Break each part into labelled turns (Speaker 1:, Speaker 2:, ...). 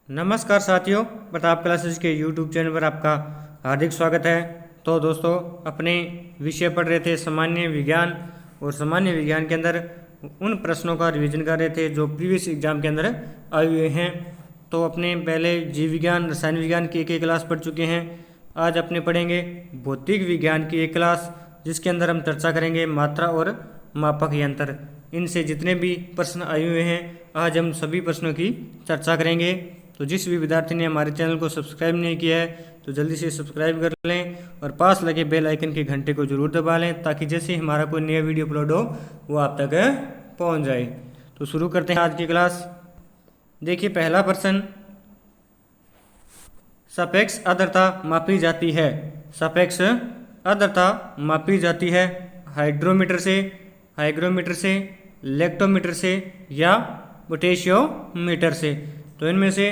Speaker 1: नमस्कार साथियों, प्रताप क्लासेस के यूट्यूब चैनल पर आपका हार्दिक स्वागत है। तो दोस्तों, अपने विषय पढ़ रहे थे सामान्य विज्ञान, और सामान्य विज्ञान के अंदर उन प्रश्नों का रिवीजन कर रहे थे जो प्रीवियस एग्जाम के अंदर आए हुए हैं। तो अपने पहले जीव विज्ञान, रसायन विज्ञान की एक क्लास पढ़ चुके हैं। आज अपने पढ़ेंगे भौतिक विज्ञान की एक क्लास, जिसके अंदर हम चर्चा करेंगे मात्रा और मापक यंत्र। इनसे जितने भी प्रश्न आए हुए हैं, आज हम सभी प्रश्नों की चर्चा करेंगे। तो जिस भी विद्यार्थी ने हमारे चैनल को सब्सक्राइब नहीं किया है तो जल्दी से सब्सक्राइब कर लें और पास लगे बेल आइकन के घंटे को जरूर दबा लें, ताकि जैसे ही हमारा कोई नया वीडियो अपलोड हो वो आप तक पहुंच जाए। तो शुरू करते हैं आज की क्लास। देखिए, पहला प्रश्न, सापेक्ष आर्द्रता मापी जाती है। सापेक्ष आर्द्रता मापी जाती है हाइग्रोमीटर से, लेक्टोमीटर से या पोटेशियोमीटर से। तो इनमें से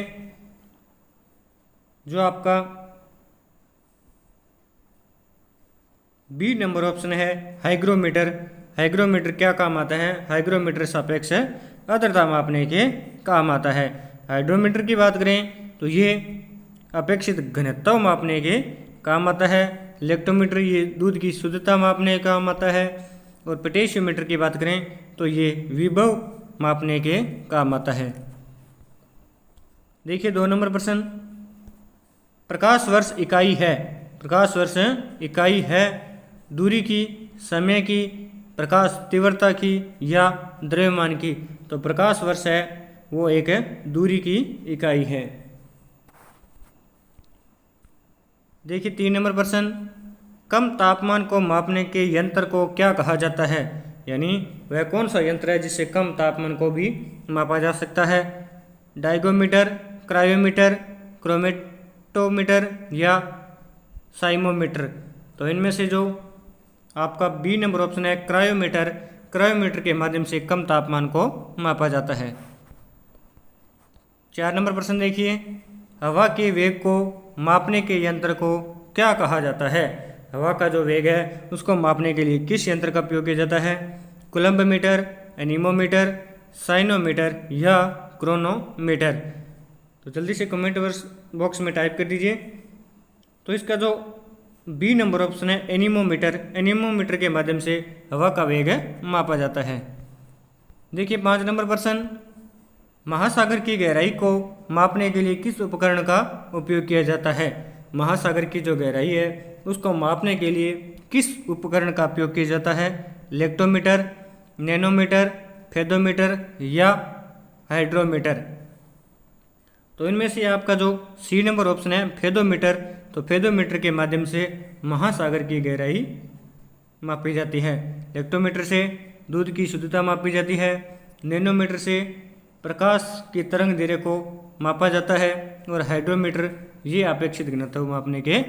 Speaker 1: जो आपका बी नंबर ऑप्शन है हाइग्रोमीटर। हाइग्रोमीटर क्या काम आता है? हाइग्रोमीटर सापेक्ष आर्द्रता मापने के काम आता है। हाइड्रोमीटर की बात करें तो ये अपेक्षित घनत्व मापने के काम आता है। लेक्टोमीटर ये दूध की शुद्धता मापने का काम आता है। और पोटेशियोमीटर की बात करें तो ये विभव मापने के काम आता है। देखिए, 2 नंबर प्रश्न, प्रकाश वर्ष इकाई है। प्रकाश वर्ष इकाई है दूरी की, समय की, प्रकाश तीव्रता की या द्रव्यमान की। तो प्रकाश वर्ष है वो एक दूरी की इकाई है। देखिए, 3 नंबर प्रश्न, कम तापमान को मापने के यंत्र को क्या कहा जाता है? यानी वह कौन सा यंत्र है जिससे कम तापमान को भी मापा जा सकता है? डाइगोमीटर, क्रायोमीटर, क्रोमेटोमीटर या साइमोमीटर। तो इनमें से जो आपका बी नंबर ऑप्शन है क्रायोमीटर, क्रायोमीटर के माध्यम से कम तापमान को मापा जाता है। 4 नंबर प्रश्न देखिए, हवा के वेग को मापने के यंत्र को क्या कहा जाता है? हवा का जो वेग है उसको मापने के लिए किस यंत्र का उपयोग किया जाता है? कूलम्ब मीटर, एनीमोमीटर, साइनोमीटर या क्रोनोमीटर। तो जल्दी से कमेंट बॉक्स में टाइप कर दीजिए। तो इसका जो बी नंबर ऑप्शन है एनीमोमीटर, एनीमोमीटर के माध्यम से हवा का वेग मापा जाता है। देखिए, 5 नंबर प्रश्न, महासागर की गहराई को मापने के लिए किस उपकरण का उपयोग किया जाता है? महासागर की जो गहराई है उसको मापने के लिए किस उपकरण का उपयोग किया जाता है? लेक्टोमीटर, नैनोमीटर, फेदोमीटर या हाइड्रोमीटर। तो इनमें से आपका जो सी नंबर ऑप्शन है फेदोमीटर, तो फेदोमीटर के माध्यम से महासागर की गहराई मापी जाती है। लेक्टोमीटर से दूध की शुद्धता मापी जाती है। नैनोमीटर से प्रकाश की तरंग दैर्घ्य को मापा जाता है। और हाइड्रोमीटर ये अपेक्षित घनत्व मापने के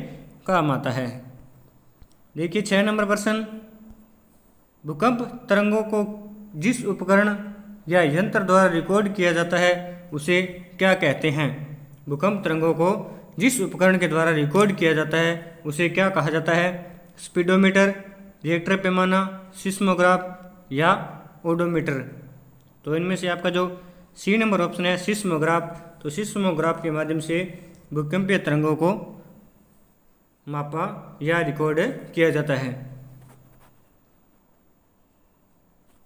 Speaker 1: काम आता है। देखिए, 6 नंबर प्रश्न, भूकंप तरंगों को जिस उपकरण या यंत्र द्वारा रिकॉर्ड किया जाता है उसे क्या कहते हैं? भूकंप तरंगों को जिस उपकरण के द्वारा रिकॉर्ड किया जाता है उसे क्या कहा जाता है? स्पीडोमीटर, रिएक्टर पैमाना, सिस्मोग्राफ या ओडोमीटर। तो इनमें से आपका जो सी नंबर ऑप्शन है सिस्मोग्राफ, तो सिस्मोग्राफ के माध्यम से भूकंपीय तरंगों को मापा या रिकॉर्ड किया जाता है।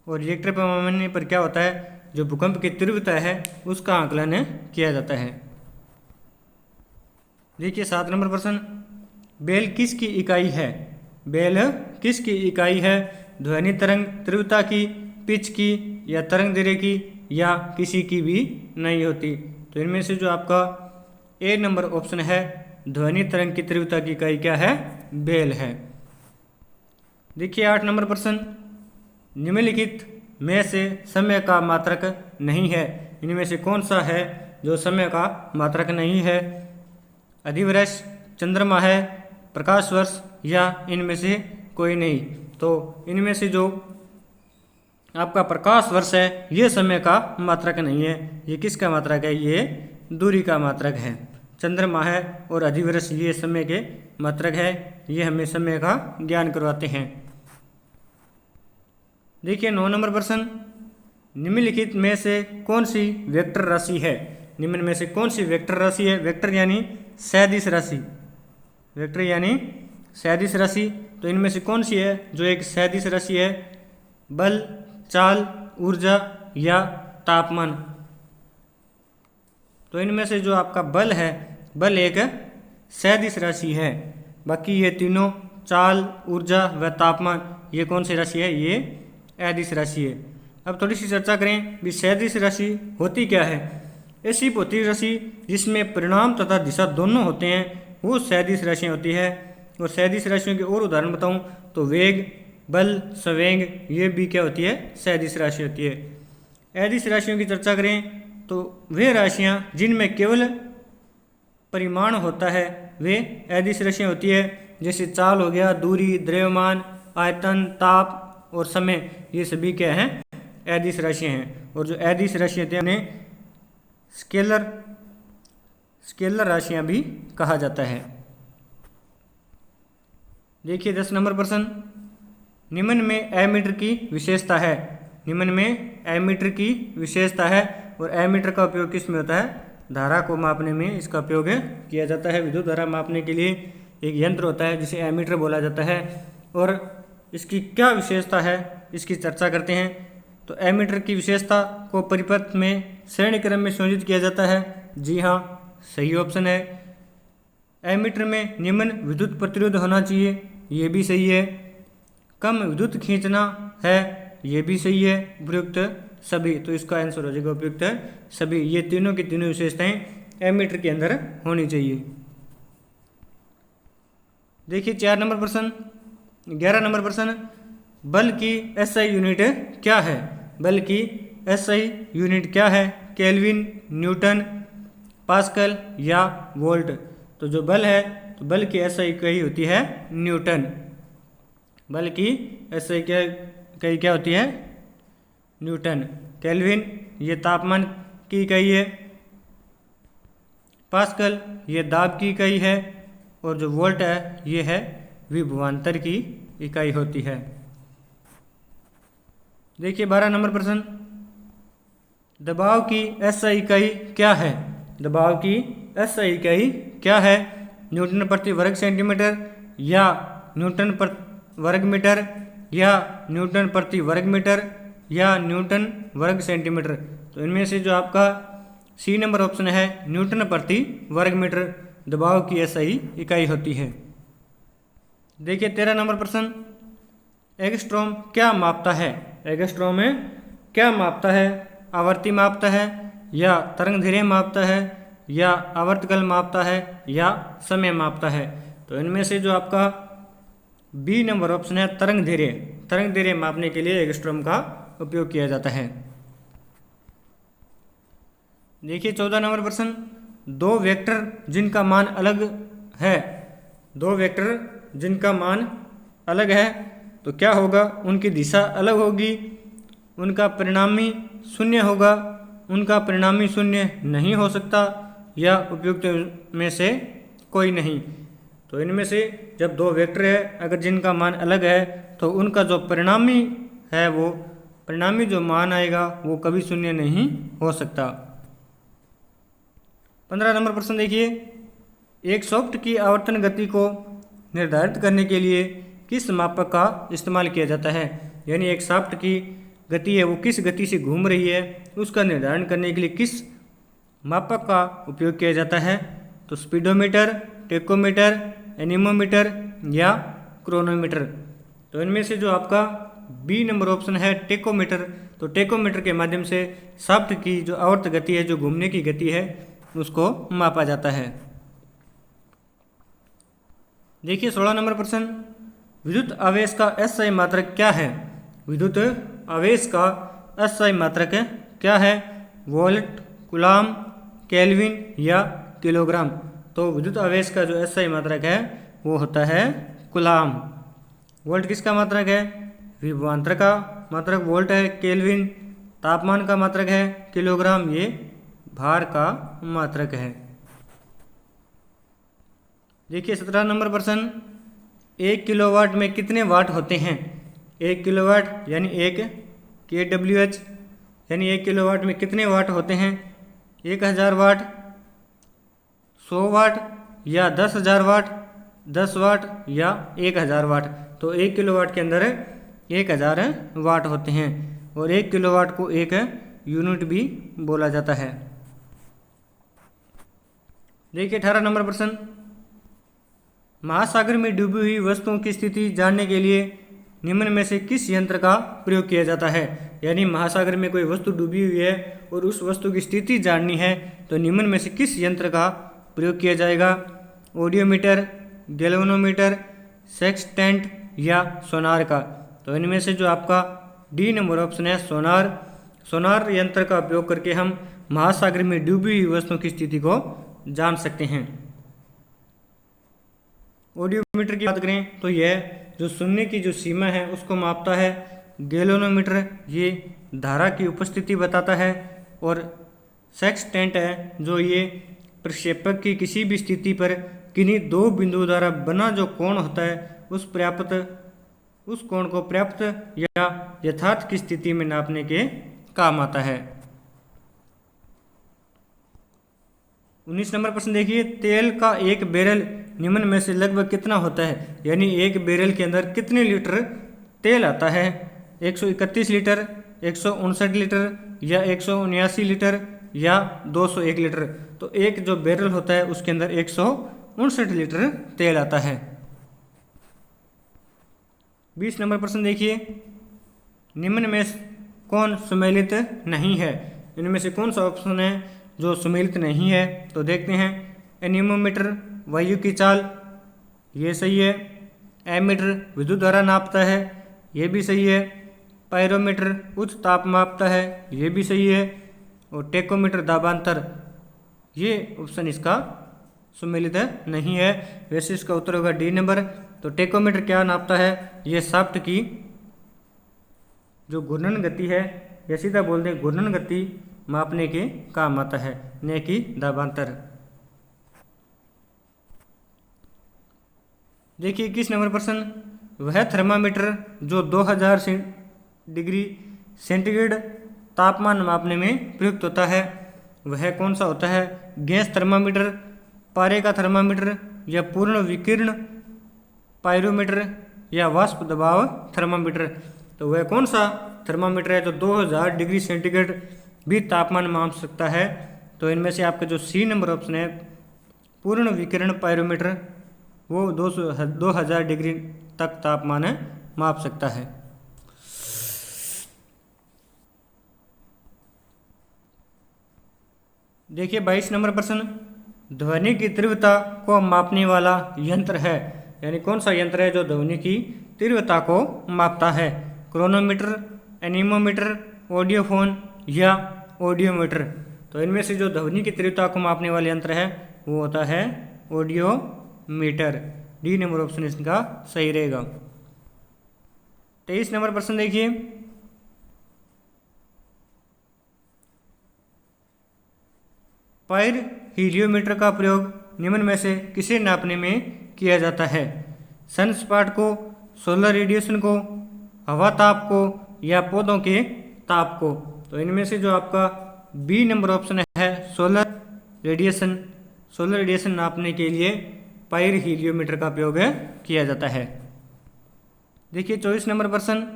Speaker 1: और रिएक्टर पैमाने पर क्या होता है? जो भूकंप की तीव्रता है उसका आकलन किया जाता है। देखिए, 7 नंबर प्रश्न, बेल किसकी इकाई है? बेल किसकी इकाई है? ध्वनि तरंग तीव्रता की, पिच की या तरंग दैर्घ्य की या किसी की भी नहीं होती। तो इनमें से जो आपका ए नंबर ऑप्शन है ध्वनि तरंग की तीव्रता की इकाई क्या है? बेल है। देखिए, 8 नंबर प्रश्न, निम्नलिखित में से समय का मात्रक नहीं है। इनमें से कौन सा है जो समय का मात्रक नहीं है? अधिवर्ष, चंद्रमा है, प्रकाश वर्ष या इनमें से कोई नहीं। तो इनमें से जो आपका प्रकाश वर्ष है ये समय का मात्रक नहीं है। ये किसका मात्रक है? ये दूरी का मात्रक है। चंद्रमा है और अधिवर्ष ये समय के मात्रक है। ये हमें समय का ज्ञान करवाते हैं। देखिए, 9 नंबर प्रश्न, निम्नलिखित में से कौन सी वेक्टर राशि है? निम्न में से कौन सी वेक्टर राशि है? वेक्टर यानी सदिश राशि, वेक्टर यानी सदिश राशि। तो इनमें से कौन सी है जो एक सदिश राशि है? बल, चाल, ऊर्जा या तापमान। तो इनमें से जो आपका बल है, बल एक सदिश राशि है। बाकी ये तीनों चाल, ऊर्जा व तापमान, ये कौन सी राशि है? ये अदिश राशि है। अब थोड़ी सी चर्चा करें भी सदिश राशि होती क्या है। ऐसी भौतिक राशि जिसमें परिणाम तथा दिशा दोनों होते हैं वो सदिश राशियाँ होती है। और सदिश राशियों के और उदाहरण बताऊं तो वेग, बल, संवेग, ये भी क्या होती है? सदिश राशि होती है। अदिश राशियों की चर्चा करें तो वे राशियाँ जिनमें केवल परिमाण होता है वे अदिश राशियाँ होती है। जैसे चाल हो गया, दूरी, द्रव्यमान, आयतन, ताप और समय, ये सभी क्या हैं? अदिश राशियाँ हैं। और जो अदिश राशियाँ होती हैं उन्हें स्केलर राशियाँ भी कहा जाता है। देखिए 10 नंबर प्रश्न, निम्न में एमीटर की विशेषता है। निम्न में एमीटर की विशेषता है। और एमीटर का उपयोग किस में होता है? धारा को मापने में इसका उपयोग किया जाता है। विद्युत धारा मापने के लिए एक यंत्र होता है जिसे एमीटर बोला जाता है। और इसकी क्या विशेषता है इसकी चर्चा करते हैं। तो एमीटर की विशेषता को परिपथ में श्रेणी क्रम में संयोजित किया जाता है। जी हाँ, सही ऑप्शन है। एमीटर में निम्न विद्युत प्रतिरोध होना चाहिए, ये भी सही है। कम विद्युत खींचना है, ये भी सही है। उपयुक्त सभी, तो इसका आंसर हो जाएगा उपयुक्त सभी। ये तीनों की तीनों विशेषताएं एमीटर के अंदर होनी चाहिए। देखिए 4 नंबर प्रश्न, 11 नंबर प्रश्न, बल की एसआई यूनिट क्या है? बल की एसआई यूनिट क्या है? केल्विन, न्यूटन, पास्कल या वोल्ट। तो जो बल है तो बल की एसआई इकाई होती है न्यूटन। बल की एसआई इकाई क्या होती है? न्यूटन। केल्विन ये तापमान की इकाई है। पास्कल ये दाब की इकाई है। और जो वोल्ट है ये है विभवांतर की इकाई होती है। देखिए 12 नंबर प्रश्न, दबाव की एसआई इकाई क्या है? दबाव की एसआई इकाई क्या है? न्यूटन प्रति वर्ग सेंटीमीटर या न्यूटन प्रति वर्ग मीटर या न्यूटन प्रति वर्ग मीटर या न्यूटन वर्ग सेंटीमीटर। तो इनमें से जो आपका सी नंबर ऑप्शन है न्यूटन प्रति वर्ग मीटर दबाव की एसआई इकाई होती है। देखिए 13 नंबर प्रश्न, एंगस्ट्रॉम क्या मापता है? एंगस्ट्रॉम में क्या मापता है? आवर्ती मापता है या तरंगदैर्घ्य मापता है या आवर्तकाल मापता है या समय मापता है। तो इनमें से जो आपका बी नंबर ऑप्शन है तरंगदैर्घ्य। तरंगदैर्घ्य मापने के लिए एंगस्ट्रॉम का उपयोग किया जाता है। देखिए 14 नंबर प्रश्न, दो वेक्टर जिनका मान अलग है, दो वेक्टर जिनका मान अलग है तो क्या होगा? उनकी दिशा अलग होगी, उनका परिणामी शून्य होगा, उनका परिणामी शून्य नहीं हो सकता या उपयुक्त में से कोई नहीं। तो इनमें से जब दो वेक्टर है अगर जिनका मान अलग है तो उनका जो परिणामी है वो परिणामी जो मान आएगा वो कभी शून्य नहीं हो सकता। 15 नंबर प्रश्न देखिए, एक सॉफ्ट की आवर्तन गति को निर्धारित करने के लिए किस मापक का इस्तेमाल किया जाता है? यानी एक शाफ्ट की गति है वो किस गति से घूम रही है उसका निर्धारण करने के लिए किस मापक का उपयोग किया जाता है? तो स्पीडोमीटर, टेकोमीटर, एनीमोमीटर या क्रोनोमीटर। तो इनमें से जो आपका बी नंबर ऑप्शन है टेकोमीटर। तो टेकोमीटर के माध्यम से शाफ्ट की जो आवर्त गति है, जो घूमने की गति है, उसको मापा जाता है। देखिए 16 नंबर प्रश्न, विद्युत आवेश का एसआई मात्रक क्या है? विद्युत आवेश का एसआई मात्रक क्या है? वोल्ट, कूलाम, केल्विन या किलोग्राम। तो विद्युत आवेश का जो एसआई मात्रक है वो होता है कूलाम। वोल्ट किसका मात्रक है? विभवांतर का मात्रक वोल्ट है। केल्विन तापमान का मात्रक है। किलोग्राम ये भार का मात्रक है। देखिए 17 नंबर प्रश्न, 1 किलोवाट में कितने वाट होते हैं? 1 किलोवाट यानी 1 kWh यानी 1 किलोवाट में कितने वाट होते हैं? 1000 वाट, 100 वाट या 10,000 वाट, 10 वाट या 1000 वाट। तो 1 किलोवाट के अंदर 1000 वाट होते हैं और 1 किलोवाट को एक यूनिट भी बोला जाता है। देखिए 18 नंबर प्रश्न, महासागर में डूबी हुई वस्तुओं की स्थिति जानने के लिए निम्न में से किस यंत्र का प्रयोग किया जाता है। यानी महासागर में कोई वस्तु डूबी हुई है और उस वस्तु की स्थिति जाननी है तो निम्न में से किस यंत्र का प्रयोग किया जाएगा। ऑडियोमीटर, गैल्वेनोमीटर, सेक्सटेंट या सोनार का। तो इनमें से जो आपका डी नंबर ऑप्शन है सोनार। सोनार यंत्र का उपयोग करके हम महासागर में डूबी हुई वस्तुओं की स्थिति को जान सकते हैं। ऑडियोमीटर की बात करें तो यह जो सुनने की जो सीमा है उसको मापता है। गैल्वेनोमीटर ये धारा की उपस्थिति बताता है और सेक्सटेंट है जो ये प्रक्षेपक की किसी भी स्थिति पर किन्हीं दो बिंदुओं द्वारा बना जो कोण होता है उस कोण को पर्याप्त या यथार्थ की स्थिति में नापने के काम आता है। 19 नंबर प्रश्न देखिए, तेल का एक बैरल निम्न में से लगभग कितना होता है। यानी एक बैरल के अंदर कितने लीटर तेल आता है। 131 लीटर, 159 लीटर या 179 लीटर या 201 लीटर। तो एक जो बैरल होता है उसके अंदर 159 लीटर तेल आता है। 20 नंबर प्रश्न देखिए, निम्न में कौन सुमेलित नहीं है। इनमें से कौन सा ऑप्शन है जो सुमेलित नहीं है। तो देखते हैं, एनीमोमीटर वायु की चाल, ये सही है। एमीटर विद्युत धारा नापता है, ये भी सही है। पायरोमीटर उच्च ताप मापता है, ये भी सही है। और टेकोमीटर दाबांतर, ये ऑप्शन इसका सुमेलित नहीं है। वैसे इसका उत्तर होगा डी नंबर। तो टेकोमीटर क्या नापता है, ये शाफ्ट की जो घूर्णन गति है या सीधा बोल दें घूर्णन गति मापने के काम आता है, न कि दाबांतर। देखिए 21 नंबर प्रश्न, वह थर्मामीटर जो 2000 डिग्री सेंटीग्रेड तापमान मापने में प्रयुक्त होता है वह कौन सा होता है। गैस थर्मामीटर, पारे का थर्मामीटर या पूर्ण विकिरण पायरोमीटर या वाष्प दबाव थर्मामीटर। तो वह कौन सा थर्मामीटर है जो 2000 डिग्री सेंटीग्रेड भी तापमान माप सकता है। तो इनमें से आपका जो सी नंबर ऑप्शन है पूर्ण विकिरण पायरोमीटर, वो 2000 डिग्री तक तापमान माप सकता है। देखिए 22 नंबर प्रश्न, ध्वनि की तीव्रता को मापने वाला यंत्र है। यानी कौन सा यंत्र है जो ध्वनि की तीव्रता को मापता है। क्रोनोमीटर, एनीमोमीटर, ऑडियोफोन या ऑडियोमीटर। तो इनमें से जो ध्वनि की तीव्रता को मापने वाला यंत्र है वो होता है ऑडियोमीटर। डी नंबर ऑप्शन इसका सही रहेगा। 23 नंबर प्रश्न देखिए, पायर हीलियोमीटर का प्रयोग निम्न में से किसे नापने में किया जाता है। सनस्पाट को, सोलर रेडिएशन को, हवा ताप को या पौधों के ताप को। तो इनमें से जो आपका बी नंबर ऑप्शन है सोलर रेडिएशन। सोलर रेडिएशन नापने के लिए पायर हीलियोमीटर का प्रयोग किया जाता है। देखिए 24 नंबर प्रश्न,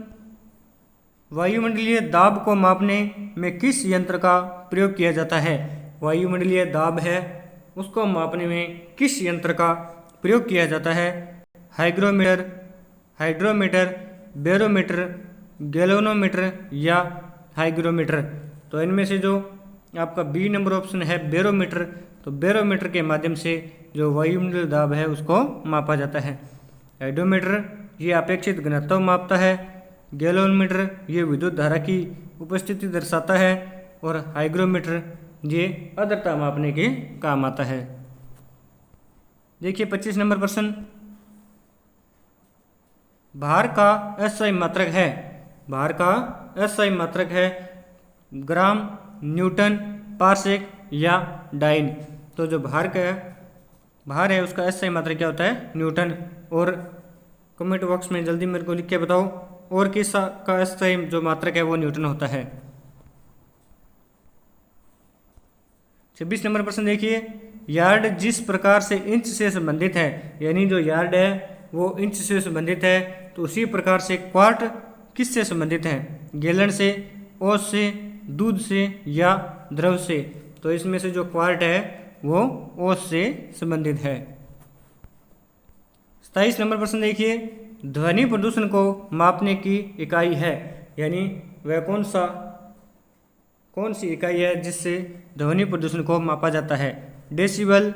Speaker 1: वायुमंडलीय दाब को मापने में किस यंत्र का प्रयोग किया जाता है। वायुमंडलीय दाब है उसको मापने में किस यंत्र का प्रयोग किया जाता है। हाइग्रोमीटर, हाइड्रोमीटर, बैरोमीटर, गैल्वेनोमीटर या हाइग्रोमीटर। तो इनमें से जो आपका बी नंबर ऑप्शन है बैरोमीटर। तो बैरोमीटर के माध्यम से जो वायुमंडलीय दाब है उसको मापा जाता है। हाइड्रोमीटर ये अपेक्षित घनत्व मापता है। गैल्वेनोमीटर ये विद्युत धारा की उपस्थिति दर्शाता है और हाइग्रोमीटर ये आर्द्रता मापने के काम आता है। देखिए 25 नंबर प्रश्न, भार का एसआई मात्रक है। भार का एसआई मात्रक है ग्राम, न्यूटन, पारसेक या डाइन। तो जो भार है उसका एसआई मात्रक क्या होता है, न्यूटन। और कमेंट बॉक्स में जल्दी मेरे को लिख के बताओ और किस का एसआई जो मात्रक है वो न्यूटन होता है। 26 नंबर प्रश्न देखिए, यार्ड जिस प्रकार से इंच से संबंधित है, यानी जो यार्ड है वो इंच से संबंधित है, तो उसी प्रकार से क्वार्ट किससे संबंधित है? गैलन से, औंस से, दूध से या द्रव से? तो इसमें से जो क्वार्ट है वो औंस से संबंधित है। 27 नंबर प्रश्न देखिए, ध्वनि प्रदूषण को मापने की इकाई है, यानी वह कौन सी इकाई है जिससे ध्वनि प्रदूषण को मापा जाता है? डेसिबल,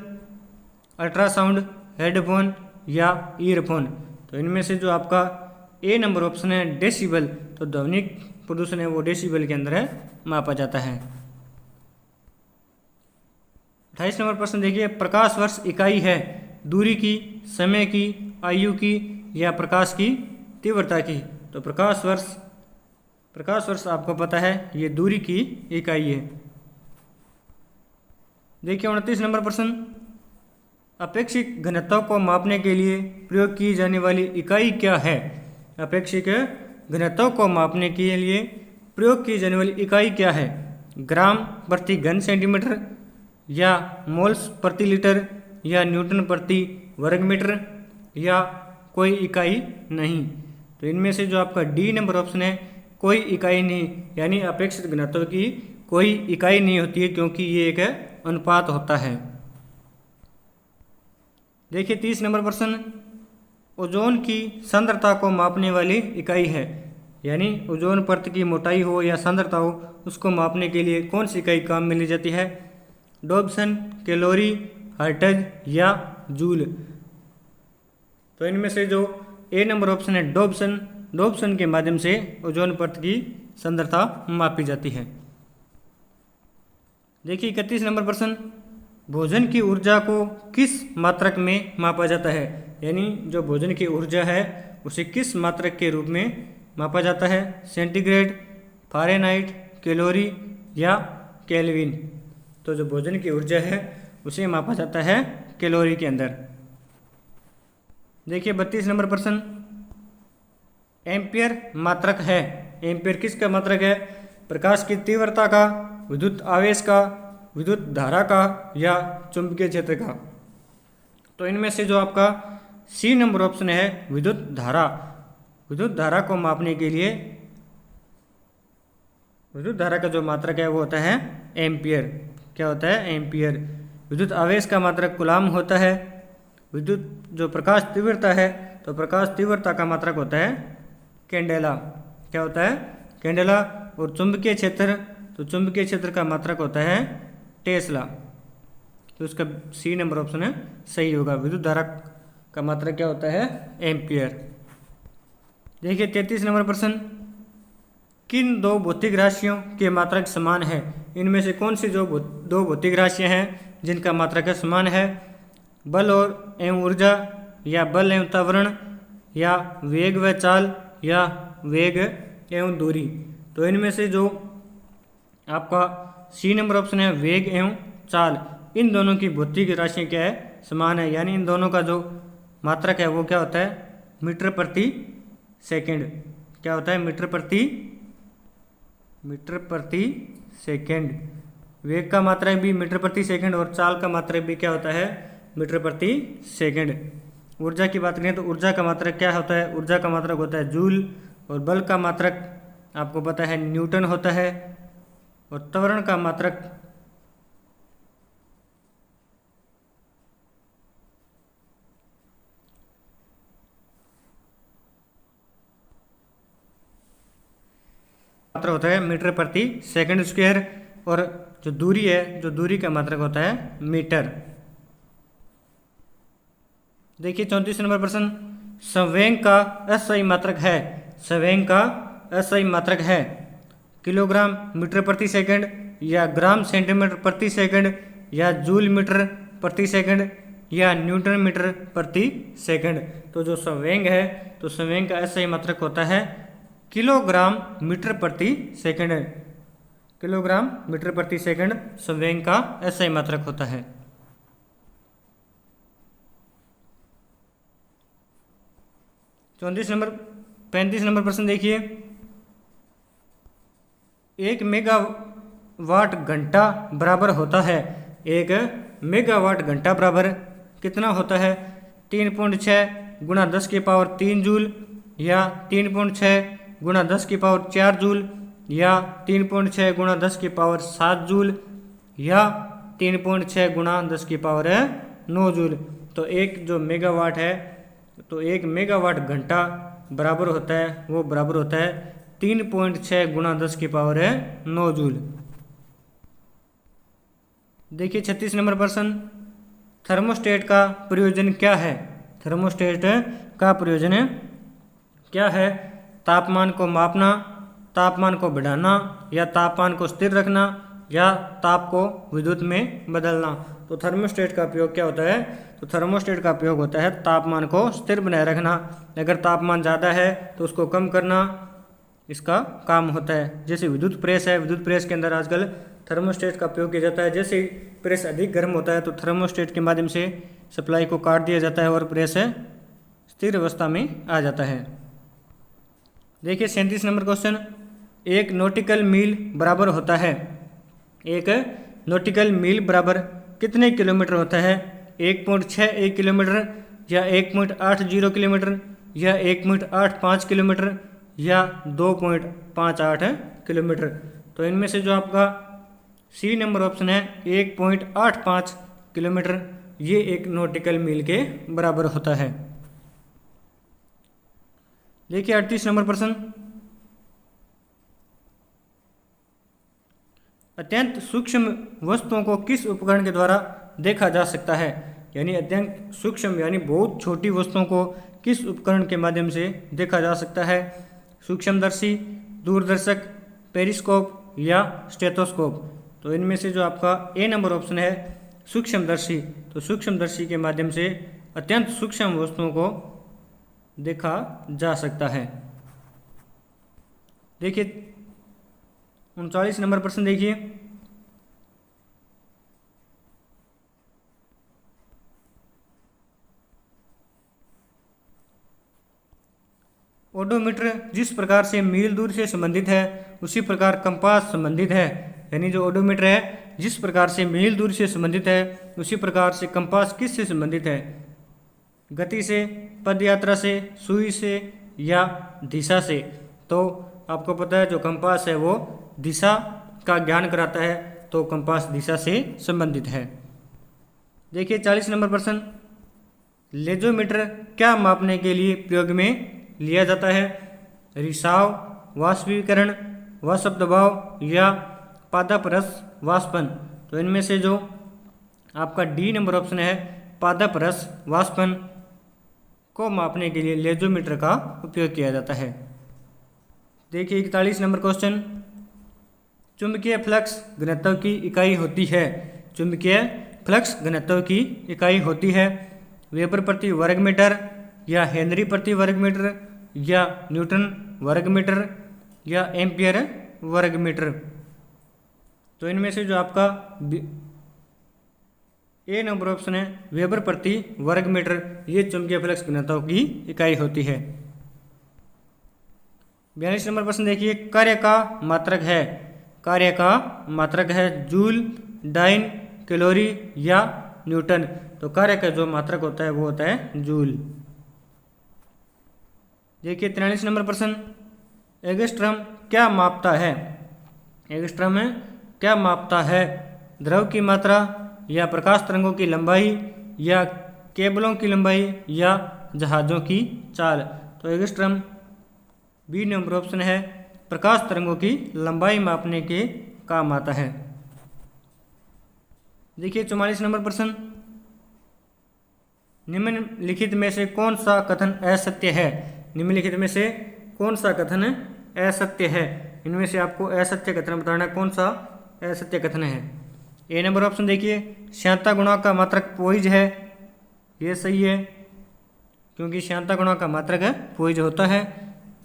Speaker 1: अल्ट्रासाउंड, हेडफोन या ईयरफोन? तो इनमें से जो आपका ए नंबर ऑप्शन है डेसिबल, तो ध्वनि प्रदूषण है वो डेसिबल के अंदर है मापा जाता है। 28 नंबर प्रश्न देखिए, प्रकाश वर्ष इकाई है दूरी की, समय की, आयु की या प्रकाश की तीव्रता की? तो प्रकाश वर्ष आपको पता है ये दूरी की इकाई है। देखिए 29 नंबर प्रश्न, अपेक्षित घनत्व को मापने के लिए प्रयोग की जाने वाली इकाई क्या है? अपेक्षित घनत्व को मापने के लिए प्रयोग की जाने वाली इकाई क्या है? ग्राम प्रति घन सेंटीमीटर या मोल्स प्रति लीटर या न्यूटन प्रति वर्ग मीटर या कोई इकाई नहीं? तो इनमें से जो आपका डी नंबर ऑप्शन है कोई इकाई नहीं, यानी अपेक्षित घनत्व की कोई इकाई नहीं होती है, क्योंकि ये एक अनुपात होता है। देखिए 30 नंबर प्रश्न, ओजोन की सांद्रता को मापने वाली इकाई है, यानी ओजोन परत की मोटाई हो या सांद्रता हो उसको मापने के लिए कौन सी इकाई काम में ली जाती है? डॉब्सन, कैलोरी, हर्ट्ज या जूल? तो इनमें से जो ए नंबर ऑप्शन है डॉब्सन के माध्यम से ओजोन परत की सांद्रता मापी जाती है। देखिए 31 नंबर प्रश्न, भोजन की ऊर्जा को किस मात्रक में मापा जाता है? यानी जो भोजन की ऊर्जा है उसे किस मात्रक के रूप में मापा जाता है? सेंटीग्रेड, फ़ारेनहाइट, कैलोरी या केल्विन? तो जो भोजन की ऊर्जा है उसे मापा जाता है कैलोरी के अंदर। देखिए 32 नंबर प्रश्न, एम्पियर मात्रक है, एम्पियर किसका मात्रक है? प्रकाश की तीव्रता का, विद्युत आवेश का, विद्युत धारा का या चुंबकीय क्षेत्र का? तो इनमें से जो आपका सी नंबर ऑप्शन है विद्युत धारा को मापने के लिए विद्युत धारा का जो मात्रक है वो होता है एम्पियर। क्या होता है? एम्पियर। विद्युत आवेश का मात्रक कूलाम होता है। विद्युत जो प्रकाश तीव्रता है, तो प्रकाश तीव्रता का मात्रक होता है कैंडेला। क्या होता है? कैंडेला। और चुंबकीय क्षेत्र, तो चुंबकीय क्षेत्र का मात्रक होता है टेस्ला। तो इसका सी नंबर ऑप्शन है सही होगा। विद्युत धारा का मात्रक क्या होता है? एम्पियर। देखिए 33 नंबर प्रश्न, किन दो भौतिक राशियों के मात्रक समान है? इनमें से कौन सी जो दो भौतिक राशियां हैं जिनका मात्रक समान है? बल और एवं ऊर्जा, या बल एवं त्वरण, या वेग व चाल, या वेग एवं दूरी? तो इनमें से जो आपका सी नंबर ऑप्शन है वेग एवं चाल, इन दोनों की भौतिक राशि क्या है? समान है। यानी इन दोनों का जो मात्रक है वो क्या होता है? मीटर प्रति सेकंड। क्या होता है? मीटर प्रति सेकंड। वेग का मात्रक भी मीटर प्रति सेकंड और चाल का मात्रक भी क्या होता है? मीटर प्रति सेकंड। ऊर्जा की बात करें तो ऊर्जा का मात्रक क्या होता है? ऊर्जा का मात्रक होता है जूल। और बल का मात्रक आपको पता है न्यूटन होता है। और त्वरण का मात्रक होता है मीटर प्रति सेकंड स्क्वायर। और जो दूरी है, जो दूरी का मात्रक होता है मीटर। देखिए 34 नंबर प्रश्न, संवेग का अस्थायी मात्रक है। संवेग का अस्थायी मात्रक है किलोग्राम मीटर प्रति सेकंड, या ग्राम सेंटीमीटर प्रति सेकंड, या जूल मीटर प्रति सेकंड, या न्यूटन मीटर प्रति सेकंड? तो जो संवेग है, तो संवेग का अस्थायी मात्रक होता है किलोग्राम मीटर प्रति सेकंड। किलोग्राम मीटर प्रति सेकंड संवेग का अस्थायी मात्रक होता है। 35 नंबर प्रश्न देखिए, 1 मेगावाट घंटा बराबर होता है एक मेगावाट घंटा बराबर कितना होता है? 3.6 गुणा 10 की पावर 3 जूल, या 3.6 गुणा 10 की पावर 4 जूल, या 3.6 गुणा 10 की पावर 7 जूल, या 3.6 गुणा 10 की पावर 9 जूल। तो एक जो मेगावाट है, तो एक मेगावाट घंटा बराबर होता है, वो बराबर होता है 3.6 गुणा 10 की पावर 9 जूल। देखिए 36 नंबर प्रश्न, थर्मोस्टेट का प्रयोजन क्या है? थर्मोस्टेट का प्रयोजन क्या है? तापमान को मापना, तापमान को बढ़ाना, या तापमान को स्थिर रखना, या ताप को विद्युत में बदलना। तो थर्मोस्टेट का उपयोग क्या होता है? तो थर्मोस्टेट का उपयोग होता है तापमान को स्थिर बनाए रखना। अगर तापमान ज़्यादा है तो उसको कम करना इसका काम होता है। जैसे विद्युत प्रेस है, विद्युत प्रेस के अंदर आजकल थर्मोस्टेट का उपयोग किया जाता है। जैसे ही प्रेस अधिक गर्म होता है तो थर्मोस्टेट के माध्यम से सप्लाई को काट दिया जाता है और प्रेस स्थिर अवस्था में आ जाता है। देखिए 37 नंबर क्वेश्चन, एक नॉटिकल मील बराबर होता है, एक नॉटिकल मील बराबर कितने किलोमीटर होता है? 1.61 किलोमीटर, या 1.80 किलोमीटर, या 1.85 किलोमीटर, या 2.58 किलोमीटर। तो इनमें से जो आपका सी नंबर ऑप्शन है 1.85 किलोमीटर, ये एक नॉटिकल मील के बराबर होता है। देखिए 38 नंबर प्रश्न, अत्यंत सूक्ष्म वस्तुओं को किस उपकरण के द्वारा देखा जा सकता है? यानी अत्यंत सूक्ष्म यानी बहुत छोटी वस्तुओं को किस उपकरण के माध्यम से देखा जा सकता है? सूक्ष्मदर्शी, दूरदर्शक, पेरिस्कोप, या स्टेथोस्कोप। तो इनमें से जो आपका ए नंबर ऑप्शन है सूक्ष्मदर्शी, तो सूक्ष्मदर्शी के माध्यम से अत्यंत सूक्ष्म वस्तुओं को देखा जा सकता है। देखिए 39 नंबर प्रश्न देखिए, ओडोमीटर जिस प्रकार से मील दूर से संबंधित है उसी प्रकार कंपास संबंधित है। यानी जो ओडोमीटर है जिस प्रकार से मील दूर से संबंधित है उसी प्रकार से कंपास किस से संबंधित है? गति से, पदयात्रा से, सुई से, या दिशा से। तो आपको पता है जो कंपास है वो दिशा का ज्ञान कराता है, तो कंपास दिशा से संबंधित है। देखिए 40 नंबर प्रश्न, लेजोमीटर क्या मापने के लिए प्रयोग में लिया जाता है? रिसाव, वाष्पीकरण, वाष्प दबाव, या पादपरस वाष्पन। तो इनमें से जो आपका डी नंबर ऑप्शन है पादपरस वाष्पन को मापने के लिए लेजोमीटर का उपयोग किया जाता है। देखिए 41 नंबर क्वेश्चन, चुंबकीय फ्लक्स घनत्व की इकाई होती है। चुंबकीय फ्लक्स घनत्व की इकाई होती है वेबर प्रति वर्ग मीटर, या हेनरी प्रति वर्ग मीटर, या न्यूटन वर्ग मीटर, या एम्पियर वर्ग मीटर। तो इनमें से जो आपका ए नंबर ऑप्शन है वेबर प्रति वर्ग मीटर, ये चुंबकीय फ्लक्स घनत्व की इकाई होती है। 42 नंबर प्रश्न देखिए, कार्य का मात्रक है। कार्य का मात्रक है जूल, डाइन, कैलोरी, या न्यूटन। तो कार्य का जो मात्रक होता है वो होता है जूल। देखिए 43 नंबर प्रश्न, एंगस्ट्रॉम क्या मापता है? एंगस्ट्रॉम में क्या मापता है? द्रव की मात्रा, या प्रकाश तरंगों की लंबाई, या केबलों की लंबाई, या जहाज़ों की चाल। तो एंगस्ट्रॉम बी नंबर ऑप्शन है प्रकाश तरंगों की लंबाई मापने के काम आता है। देखिए 44 नंबर प्रश्न, निम्नलिखित में से कौन सा कथन असत्य है? निम्नलिखित में से कौन सा कथन असत्य है? इनमें से आपको असत्य कथन बताना है, कौन सा असत्य कथन है। ए नंबर ऑप्शन देखिए, श्यानता गुणा का मात्रक पोइज है, ये सही है क्योंकि श्यानता गुणा का मात्रक पोइज होता है।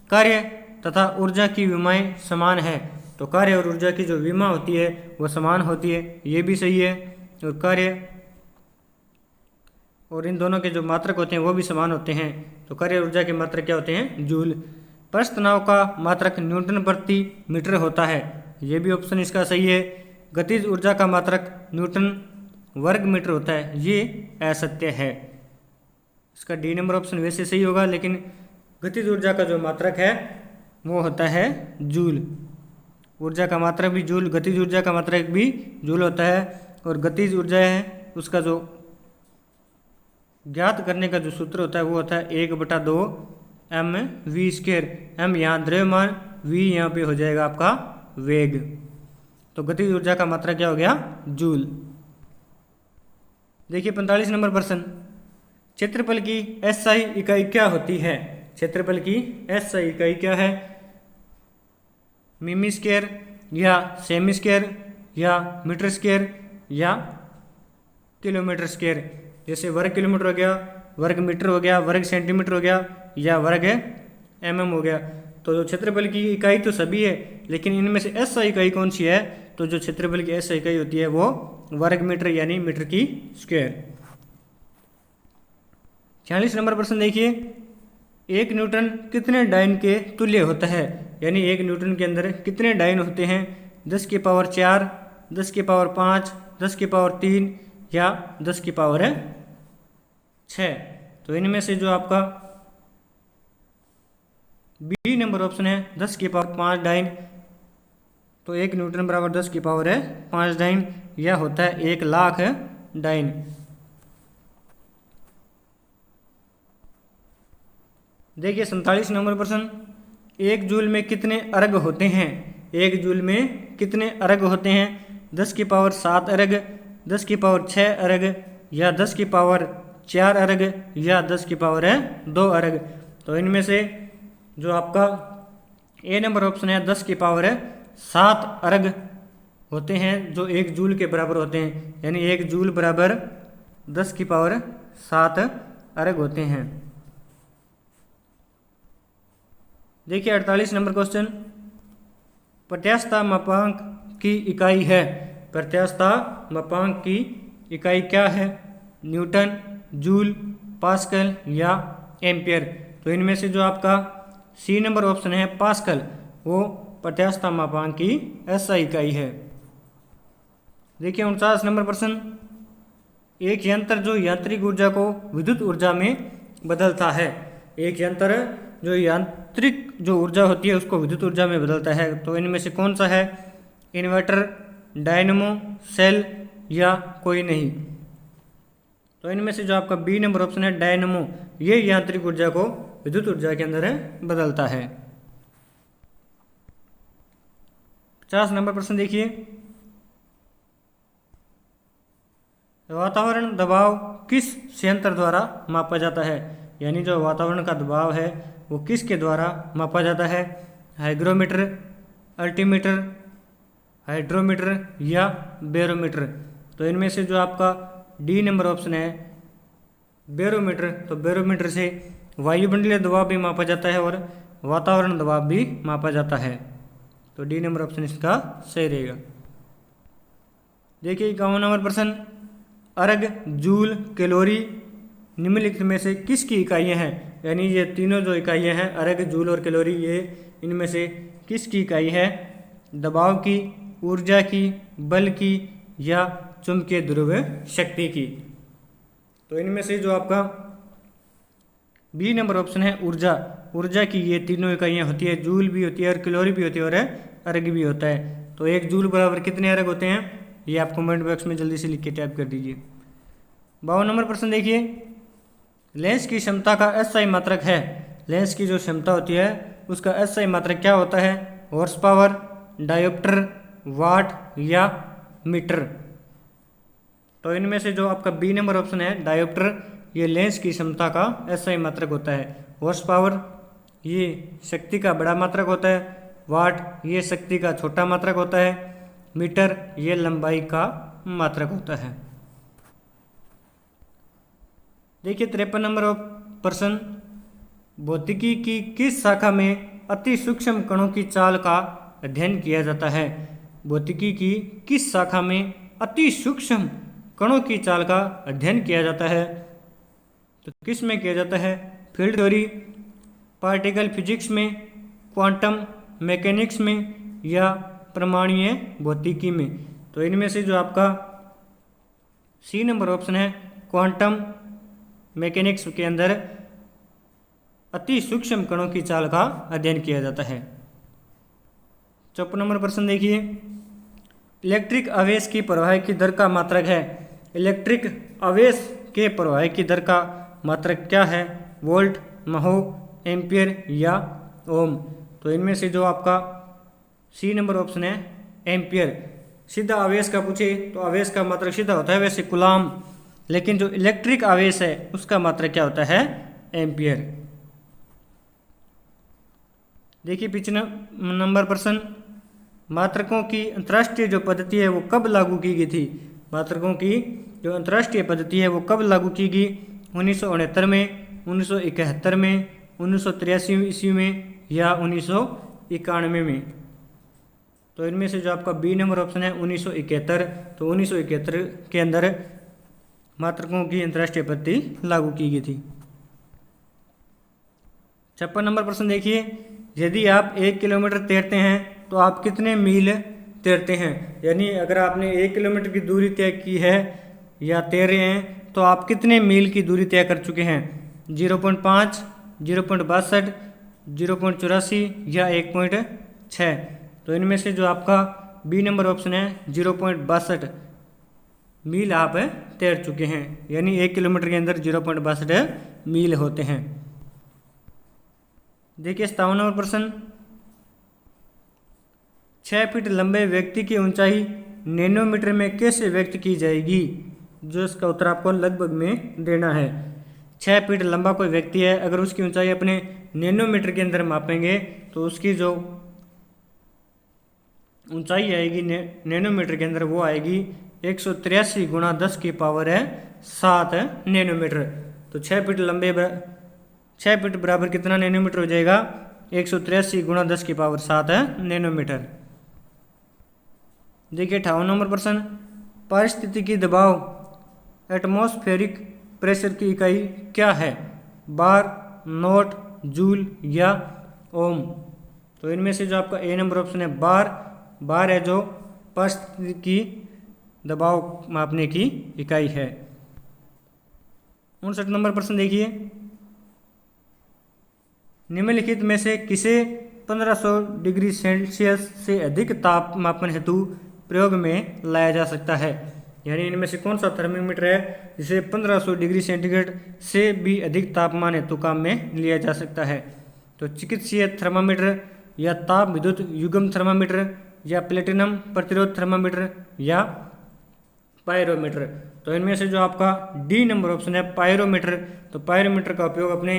Speaker 1: कार्य तथा ऊर्जा की विमाएं समान है, तो कार्य और ऊर्जा की जो विमा होती है वो समान होती है, ये भी सही है। और कार्य और इन दोनों के जो मात्रक होते हैं वो भी समान होते हैं, तो कार्य ऊर्जा के मात्रक क्या होते हैं? जूल। पृष्ठ तनाव का मात्रक न्यूटन प्रति मीटर होता है, ये भी ऑप्शन इसका सही है। गतिज ऊर्जा का मात्रक न्यूटन वर्ग मीटर होता है, ये असत्य है। इसका डी नंबर ऑप्शन वैसे सही होगा, लेकिन गतिज ऊर्जा का जो मात्रक है वो होता है जूल। ऊर्जा का मात्रक भी जूल, गतिज ऊर्जा का मात्रक भी जूल होता है। और गतिज ऊर्जा है उसका जो ज्ञात करने का जो सूत्र होता है वो होता है 1/2 mv²। m यहाँ द्रव्यमान, v यहाँ पे हो जाएगा आपका वेग। तो गतिज ऊर्जा का मात्रक क्या हो गया? जूल। देखिए 45 नंबर प्रश्न, क्षेत्रफल की एसआई इकाई क्या होती है? क्षेत्रफल की एसआई इकाई क्या है? मिमी स्क्वायर या सेमी स्क्वायर या मीटर स्क्वायर या किलोमीटर स्क्वायर। जैसे वर्ग किलोमीटर हो गया, वर्ग मीटर हो गया, वर्ग सेंटीमीटर हो गया या वर्ग एमएम हो गया। तो जो क्षेत्रफल की इकाई तो सभी है, लेकिन इनमें से एसआई इकाई कौन सी है? तो जो क्षेत्रफल की एसआई इकाई होती है वो वर्ग मीटर यानी मीटर की स्क्वायर। 46 नंबर प्रश्न देखिए, 1 न्यूटन कितने डाइन के तुल्य होता है? यानी 1 न्यूटन के अंदर कितने डाइन होते हैं? 10 की पावर 4, 10 की पावर 5, 10 की पावर 3 या 10 की पावर 6। तो इनमें से जो आपका बी नंबर ऑप्शन है 10 की पावर 5 डाइन। तो 1 न्यूटन बराबर 10 की पावर 5 डाइन, यह होता है 1 लाख डाइन। देखिए 47 नंबर प्रश्न, 1 जूल में कितने अर्घ होते हैं? 1 जूल में कितने अर्घ होते हैं? 10 की पावर 7 अर्घ, 10 की पावर 6 अर्घ या 10 की पावर 4 अर्घ या 10 की पावर 2 अर्घ। तो इनमें से जो आपका ए नंबर ऑप्शन है 10 की पावर 7 अर्घ होते हैं, जो 1 जूल के बराबर होते हैं। यानी 1 जूल बराबर 10 की पावर 7 अर्घ होते हैं। देखिए 48 नंबर क्वेश्चन, प्रत्यास्थता मापांक की इकाई है। प्रत्यास्थता मापांक की इकाई क्या है? न्यूटन, जूल, पास्कल या एम्पियर। तो इनमें से जो आपका सी नंबर ऑप्शन है पास्कल, वो प्रत्यास्थता मापांक की एसआई इकाई है। देखिए 49 नंबर प्रश्न, एक यंत्र जो यांत्रिक ऊर्जा को विद्युत ऊर्जा में बदलता है। एक यंत्र जो यांत्रिक जो ऊर्जा होती है उसको विद्युत ऊर्जा में बदलता है। तो इनमें से कौन सा है? इन्वर्टर, डायनमो, सेल या कोई नहीं। तो इनमें से जो आपका बी नंबर ऑप्शन है डायनमो, ये यांत्रिक ऊर्जा को विद्युत ऊर्जा के अंदर बदलता है। 50 नंबर प्रश्न देखिए, वातावरण दबाव किस संयंत्र द्वारा मापा जाता है? यानी जो वातावरण का दबाव है वो किसके द्वारा मापा जाता है? हाइग्रोमीटर, अल्टीमीटर, हाइड्रोमीटर या बैरोमीटर। तो इनमें से जो आपका डी नंबर ऑप्शन है बैरोमीटर। तो बैरोमीटर से वायुमंडलीय दबाव भी मापा जाता है और वातावरण दबाव भी मापा जाता है। तो डी नंबर ऑप्शन इसका सही रहेगा। देखिए 51 नंबर प्रश्न, अर्घ, जूल, कैलोरी निम्नलिखित में से किसकी इकाइयाँ हैं? यानी ये तीनों जो इकाइयाँ हैं अर्घ, जूल और कैलोरी, ये इनमें से किसकी इकाई है? दबाव की, ऊर्जा की, बल की या चुंबकीय ध्रुव शक्ति की। तो इनमें से जो आपका बी नंबर ऑप्शन है ऊर्जा। ऊर्जा की ये तीनों इकाइयाँ होती है, जूल भी होती है और कैलोरी भी होती है और अर्घ भी होता है। तो 1 जूल बराबर कितने अर्घ होते हैं? ये आप कमेंट बॉक्स में जल्दी से लिख के टाइप कर दीजिए। 52 नंबर प्रश्न देखिए, लेंस की क्षमता का एसआई मात्रक है। लेंस की जो क्षमता होती है उसका एसआई मात्रक क्या होता है? हॉर्स पावर, डायोप्टर, वाट या मीटर। तो इनमें से जो आपका बी नंबर ऑप्शन है डायोप्टर, ये लेंस की क्षमता का एसआई मात्रक होता है। हॉर्स पावर ये शक्ति का बड़ा मात्रक होता है, वाट ये शक्ति का छोटा मात्रक होता है, मीटर ये लंबाई का मात्रक होता है। देखिए 53 नंबर प्रश्न, भौतिकी की किस शाखा में अति सूक्ष्म कणों की चाल का अध्ययन किया जाता है? भौतिकी की किस शाखा में अति सूक्ष्म कणों की चाल का अध्ययन किया जाता है? तो किस में किया जाता है? फील्ड थ्योरी, पार्टिकल फिजिक्स में, क्वांटम मैकेनिक्स में या परमाणुीय भौतिकी में। तो इनमें से जो आपका सी सी नंबर ऑप्शन है क्वांटम मैकेनिक्स के अंदर अति सूक्ष्म कणों की चाल का अध्ययन किया जाता है। 54 नंबर प्रश्न देखिए, इलेक्ट्रिक आवेश की प्रवाह की दर का मात्रक है। इलेक्ट्रिक आवेश के प्रवाह की दर का मात्रक क्या है? वोल्ट, महो, एम्पियर या ओम। तो इनमें से जो आपका सी नंबर ऑप्शन है एम्पियर। सीधा आवेश का पूछे तो आवेश का मात्रक सीधा होता है वैसे कूलाम, लेकिन जो इलेक्ट्रिक आवेश है उसका मात्रक क्या होता है? एम्पियर। देखिए पिछला नंबर प्रश्न, मात्रकों की अंतर्राष्ट्रीय जो पद्धति है वो कब लागू की गई थी? मात्रकों की जो अंतर्राष्ट्रीय पद्धति है वो कब लागू की गई? 1969 में, 1971 में, 1983 ईस्वी में या 1991 में। तो इनमें से जो आपका बी नंबर ऑप्शन है 1971। तो 1971 के अंदर मात्रकों की अंतर्राष्ट्रीय पद्धति लागू की गई थी। 56 नंबर प्रश्न देखिए, यदि आप 1 किलोमीटर तैरते हैं तो आप कितने मील तैरते हैं? यानी अगर आपने 1 किलोमीटर की दूरी तय की है या तैर रहे हैं तो आप कितने मील की दूरी तय कर चुके हैं? 0.5, 0.62, 0.84 या 1.6। तो इनमें से जो आपका बी नंबर ऑप्शन है 0.62 मील आप तैर चुके हैं, यानी 1 किलोमीटर के अंदर 0.62 मील होते हैं। देखिए 57 नंबर प्रश्न, 6 फीट लंबे व्यक्ति की ऊंचाई नैनोमीटर में कैसे व्यक्त की जाएगी? जो इसका उत्तर आपको लगभग में देना है। 6 फीट लंबा कोई व्यक्ति है, अगर उसकी ऊंचाई अपने नैनोमीटर के अंदर मापेंगे तो उसकी जो ऊंचाई आएगी नैनोमीटर के अंदर वो आएगी 183 गुणा 10 की पावर है 7 नैनोमीटर। तो 6 फीट लंबे 6 फीट बराबर कितना नैनोमीटर हो जाएगा? 183 गुणा 10 की पावर 7 नैनोमीटर। देखिए 58 नंबर प्रश्न, पारिस्थितिकी दबाव एटमॉस्फेरिक प्रेशर की इकाई क्या है? बार, नोट, जूल या ओम। तो इनमें से जो आपका ए नंबर ऑप्शन है बार है जो पारिस्थितिकी दबाव मापने की इकाई है। 59 नंबर प्रश्न देखिए, निम्नलिखित में से किसे 1500 डिग्री सेल्सियस से अधिक तापमापन हेतु प्रयोग में लाया जा सकता है? यानी इनमें से कौन सा थर्मामीटर है जिसे 1500 डिग्री सेंटीग्रेड से भी अधिक तापमान हेतु काम में लिया जा सकता है? तो चिकित्सीय थर्मामीटर या ताप विद्युत युग्म थर्मामीटर या प्लेटिनम प्रतिरोध थर्मामीटर या पायरोमीटर। तो इनमें से जो आपका डी नंबर ऑप्शन है पायरोमीटर। तो पायरोमीटर का उपयोग अपने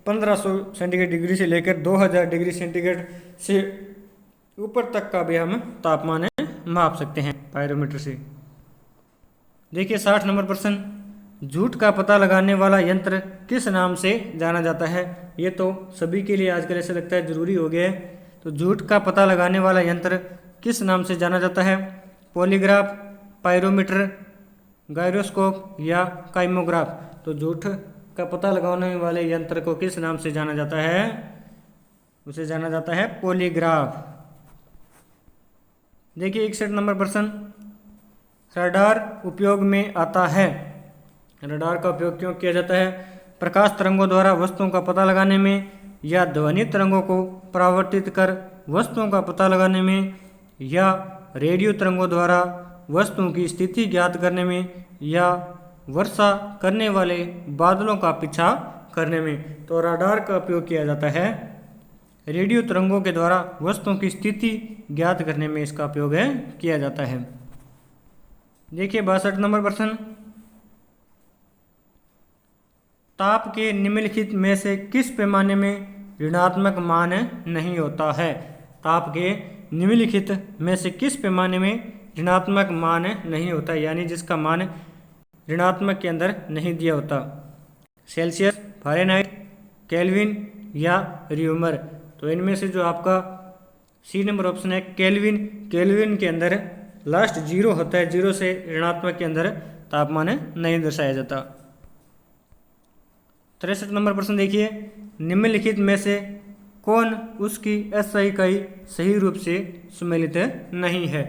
Speaker 1: 1500 सेंटीग्रेड डिग्री से लेकर 2000 डिग्री सेंटीग्रेड से ऊपर तक का भी हम तापमान माप सकते हैं पायरोमीटर से। देखिए 60 नंबर प्रश्न, झूठ का पता लगाने वाला यंत्र किस नाम से जाना जाता है? ये तो सभी के लिए आजकल ऐसा लगता है जरूरी हो गया है। तो झूठ का पता लगाने वाला यंत्र किस नाम से जाना जाता है? पॉलीग्राफ, पायरोमीटर, गायरोस्कोप या काइमोग्राफ। तो झूठ का पता लगाने वाले यंत्र को किस नाम से जाना जाता है? उसे जाना जाता है पॉलीग्राफ। देखिए 61 नंबर प्रश्न, रडार उपयोग में आता है। रडार का उपयोग क्यों किया जाता है? प्रकाश तरंगों द्वारा वस्तुओं का पता लगाने में, या ध्वनि तरंगों को परावर्तित कर वस्तुओं का पता लगाने में, या रेडियो तरंगों द्वारा वस्तुओं की स्थिति ज्ञात करने में, या वर्षा करने वाले बादलों का पीछा करने में। तो रडार का उपयोग किया जाता है रेडियो तरंगों के द्वारा वस्तुओं की स्थिति ज्ञात करने में, इसका उपयोग किया जाता है। देखिए 62 नंबर प्रश्न, ताप के निम्नलिखित में से किस पैमाने में ऋणात्मक मान नहीं होता है? ताप के निम्नलिखित में से किस पैमाने में ऋणात्मक मान नहीं होता, यानी जिसका मान ऋणात्मक के अंदर नहीं दिया होता? सेल्सियस, फ़ारेनहाइट, केल्विन या रियूमर। तो इनमें से जो आपका सी नंबर ऑप्शन है केल्विन। केल्विन के अंदर लास्ट 0 होता है, 0 से ऋणात्मक के अंदर तापमान नहीं दर्शाया जाता। 63 नंबर प्रश्न देखिए, निम्नलिखित में से कौन उसकी SI इकाई सही रूप से सम्मिलित नहीं है?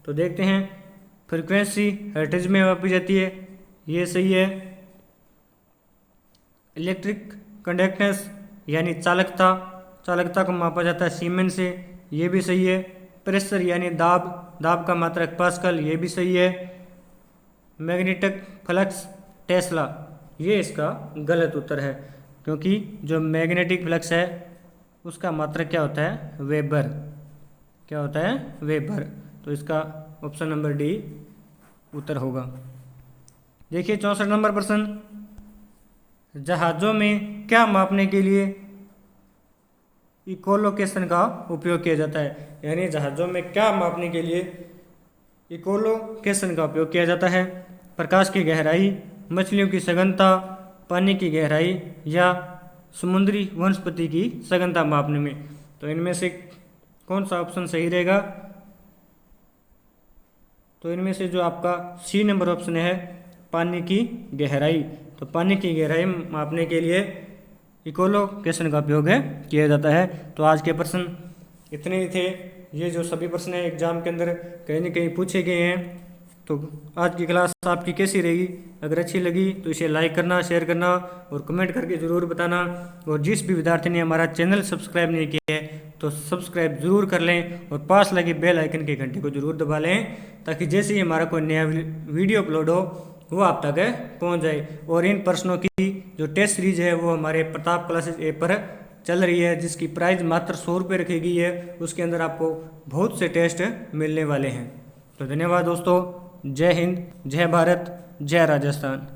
Speaker 1: तो देखते हैं, फ्रीक्वेंसी हर्ट्ज में मापी जाती है, ये सही है। इलेक्ट्रिक कंडक्टेंस यानी चालकता, चालकता को मापा जाता है सीमेंस से, ये भी सही है। प्रेशर यानी दाब, दाब का मात्रक पास्कल, ये भी सही है। मैग्नेटिक फ्लक्स टेस्ला, ये इसका गलत उत्तर है, क्योंकि जो मैग्नेटिक फ्लक्स है उसका मात्रक क्या होता है, वेबर। क्या होता है, वेबर। तो इसका ऑप्शन नंबर डी उत्तर होगा। देखिए 64 नंबर प्रश्न, जहाज़ों में क्या मापने के लिए इकोलोकेशन का उपयोग किया जाता है, यानी जहाज़ों में क्या मापने के लिए इकोलोकेशन का उपयोग किया जाता है। प्रकाश की गहराई, मछलियों की सघनता, पानी की गहराई या समुद्री वनस्पति की सघनता मापने में। तो इनमें से कौन सा ऑप्शन सही रहेगा, तो इनमें से जो आपका सी नंबर ऑप्शन है, पानी की गहराई। तो पानी की गहराई मापने के लिए इकोलोकेशन का उपयोग किया जाता है। तो आज के प्रश्न इतने ही थे। ये जो सभी प्रश्न हैं एग्जाम के अंदर कहीं न कहीं पूछे गए हैं। तो आज की क्लास आपकी कैसी रहेगी, अगर अच्छी लगी तो इसे लाइक करना, शेयर करना और कमेंट करके ज़रूर बताना। और जिस भी विद्यार्थी ने हमारा चैनल सब्सक्राइब नहीं किया है तो सब्सक्राइब ज़रूर कर लें और पास लगे बेल आइकन के घंटे को ज़रूर दबा लें, ताकि जैसे ही हमारा कोई नया वीडियो अपलोड हो वो आप तक पहुंच जाए। और इन प्रश्नों की जो टेस्ट सीरीज है वो हमारे प्रताप क्लासेस ऐप पर चल रही है, जिसकी प्राइस मात्र 100 रुपये रखी गई है। उसके अंदर आपको बहुत से टेस्ट मिलने वाले हैं। तो धन्यवाद दोस्तों। जय हिंद, जय भारत, जय राजस्थान।